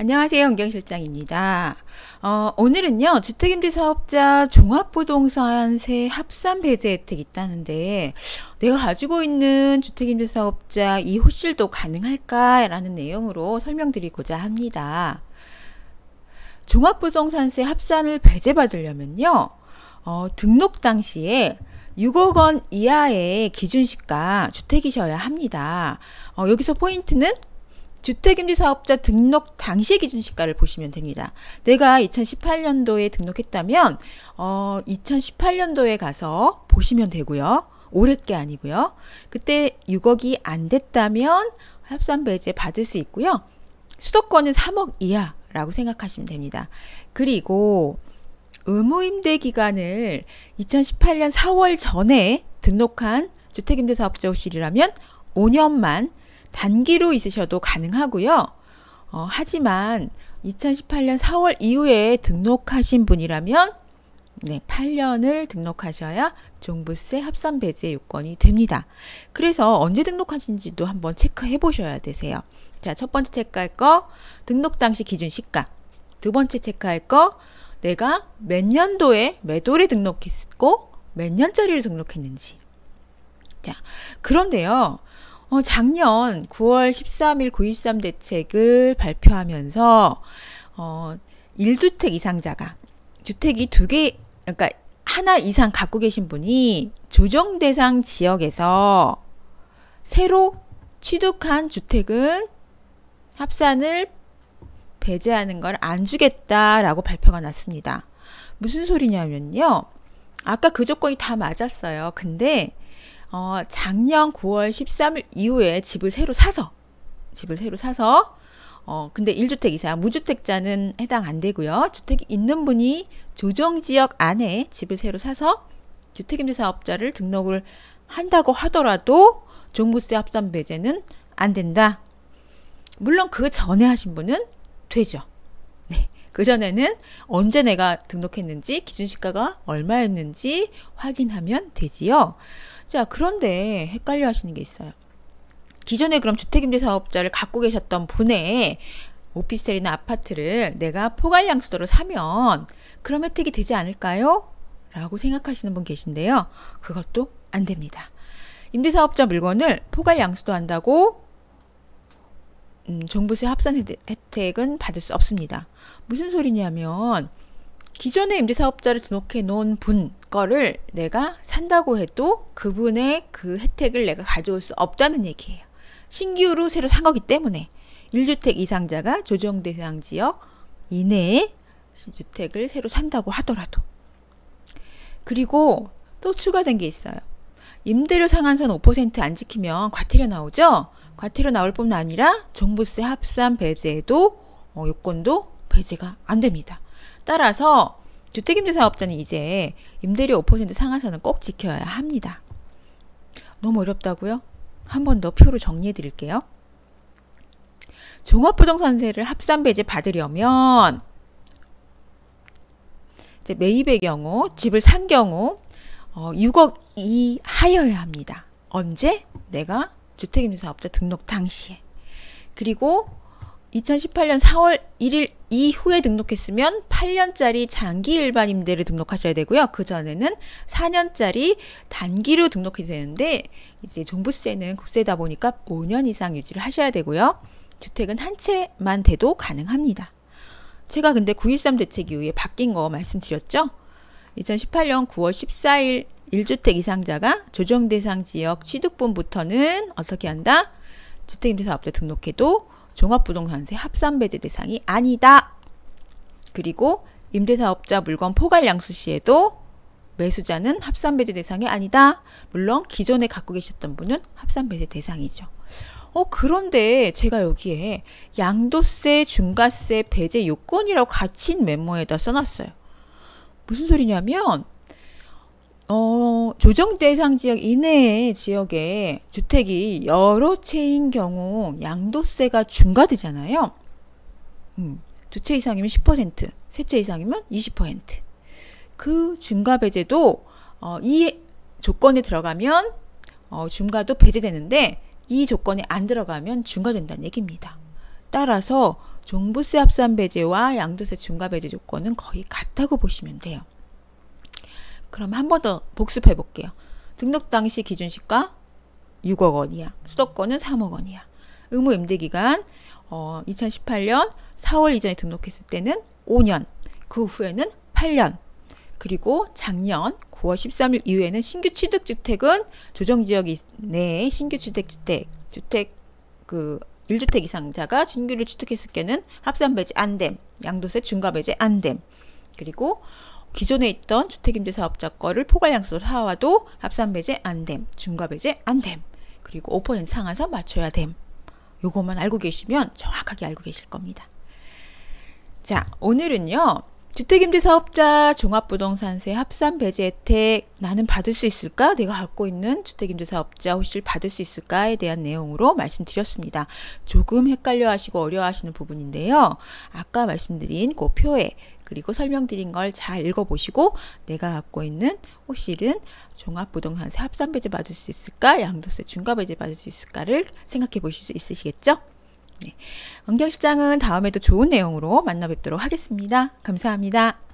안녕하세요. 은경실장입니다. 오늘은요, 주택임대사업자 종합부동산세 합산 배제 혜택이 있다는데, 내가 가지고 있는 주택임대사업자 이 호실도 가능할까라는 내용으로 설명드리고자 합니다. 종합부동산세 합산을 배제받으려면요, 등록 당시에 6억 원 이하의 기준시가 주택이셔야 합니다. 여기서 포인트는 주택임대사업자 등록 당시 기준시가를 보시면 됩니다. 내가 2018년도에 등록했다면 2018년도에 가서 보시면 되고요. 올해 게 아니고요. 그때 6억이 안 됐다면 합산 배제 받을 수 있고요. 수도권은 3억 이하라고 생각하시면 됩니다. 그리고 의무임대 기간을 2018년 4월 전에 등록한 주택임대사업자 호실이라면 5년만 단기로 있으셔도 가능하고요. 하지만 2018년 4월 이후에 등록하신 분이라면 8년을 등록하셔야 종부세 합산 배제 요건이 됩니다. 그래서 언제 등록하신지도 한번 체크해 보셔야 되세요. 자, 첫 번째 체크할 거 등록 당시 기준 시가. 두 번째 체크할 거 내가 몇 년도에 몇 월에 등록했고 몇 년짜리를 등록했는지. 자, 그런데요. 작년 9월 13일 9.13 대책을 발표하면서 1주택 이상자가 주택이 두 개, 그러니까 하나 이상 갖고 계신 분이 조정 대상 지역에서 새로 취득한 주택은 합산을 배제하는 걸 안 주겠다라고 발표가 났습니다. 무슨 소리냐면요. 아까 그 조건이 다 맞았어요. 근데 작년 9월 13일 이후에 집을 새로 사서 근데 1주택 이상 무주택자는 해당 안 되고요. 주택이 있는 분이 조정지역 안에 집을 새로 사서 주택임대사업자를 등록을 한다고 하더라도 종부세 합산 배제는 안 된다. 물론 그 전에 하신 분은 되죠. 네. 그 전에는 언제 내가 등록했는지 기준시가가 얼마였는지 확인하면 되지요. 자, 그런데 헷갈려 하시는 게 있어요. 기존에 그럼 주택임대사업자를 갖고 계셨던 분의 오피스텔이나 아파트를 내가 포괄양수도로 사면 그럼 혜택이 되지 않을까요? 라고 생각하시는 분 계신데요. 그것도 안 됩니다. 임대사업자 물건을 포괄양수도 한다고 종부세 합산 혜택은 받을 수 없습니다. 무슨 소리냐면 기존에 임대사업자를 등록해 놓은 분 거를 내가 산다고 해도 그분의 그 혜택을 내가 가져올 수 없다는 얘기예요. 신규로 새로 산 거기 때문에 1주택 이상자가 조정 대상 지역 이내에 주택을 새로 산다고 하더라도. 그리고 또 추가된 게 있어요. 임대료 상한선 5% 안 지키면 과태료 나오죠. 과태료 나올 뿐 아니라 종부세 합산 배제에도 요건도 배제가 안 됩니다. 따라서 주택임대사업자는 이제 임대료 5% 상한선은 꼭 지켜야 합니다. 너무 어렵다고요? 한 번 더 표로 정리해 드릴게요. 종합부동산세를 합산 배제 받으려면 이제 매입의 경우, 집을 산 경우 6억 이하여야 합니다. 언제? 내가 주택임대사업자 등록 당시에. 그리고 2018년 4월 1일 이후에 등록했으면 8년짜리 장기 일반 임대를 등록하셔야 되고요. 그 전에는 4년짜리 단기로 등록해도 되는데 이제 종부세는 국세다 보니까 5년 이상 유지를 하셔야 되고요. 주택은 한 채만 돼도 가능합니다. 제가 근데 9.13 대책 이후에 바뀐 거 말씀드렸죠? 2018년 9월 14일 1주택 이상자가 조정 대상 지역 취득분부터는 어떻게 한다? 주택임대사업자 등록해도 종합부동산세 합산 배제 대상이 아니다. 그리고 임대사업자 물건 포괄 양수 시에도 매수자는 합산 배제 대상이 아니다. 물론 기존에 갖고 계셨던 분은 합산 배제 대상이죠. 그런데 제가 여기에 양도세, 중과세 배제 요건이라고 갇힌 메모에다 써놨어요. 무슨 소리냐면 조정 대상 지역 이내의 지역에 주택이 여러 채인 경우 양도세가 중과되잖아요. 두 채 이상이면 10%, 세 채 이상이면 20%. 그 중과 배제도 이 조건에 들어가면 중과도 배제되는데 이 조건이 안 들어가면 중과된다는 얘기입니다. 따라서 종부세 합산 배제와 양도세 중과 배제 조건은 거의 같다고 보시면 돼요. 그럼 한 번 더 복습해 볼게요. 등록 당시 기준시가 6억 원이야. 수도권은 3억 원이야. 의무 임대 기간 2018년 4월 이전에 등록했을 때는 5년, 그 후에는 8년. 그리고 작년 9월 13일 이후에는 신규 취득주택은 조정지역 내에 신규 주택 그 1주택 이상자가 신규를 취득했을 때는 합산 배제 안 됨, 양도세 중과 배제 안 됨. 그리고 기존에 있던 주택임대사업자 거를 포괄양수로 사와도 합산 배제 안 됨, 중과 배제 안 됨. 그리고 5% 상한선 맞춰야 됨. 요것만 알고 계시면 정확하게 알고 계실 겁니다. 자, 오늘은요. 주택임대사업자 종합부동산세 합산 배제 혜택 나는 받을 수 있을까? 내가 갖고 있는 주택임대사업자 혹시 받을 수 있을까에 대한 내용으로 말씀드렸습니다. 조금 헷갈려 하시고 어려워 하시는 부분인데요. 아까 말씀드린 그 표에 그리고 설명드린 걸 잘 읽어보시고 내가 갖고 있는 혹시는 종합부동산세 합산 배제 받을 수 있을까? 양도세 중과 배제 받을 수 있을까를 생각해 보실 수 있으시겠죠? 네. 원경실장은 다음에도 좋은 내용으로 만나 뵙도록 하겠습니다. 감사합니다.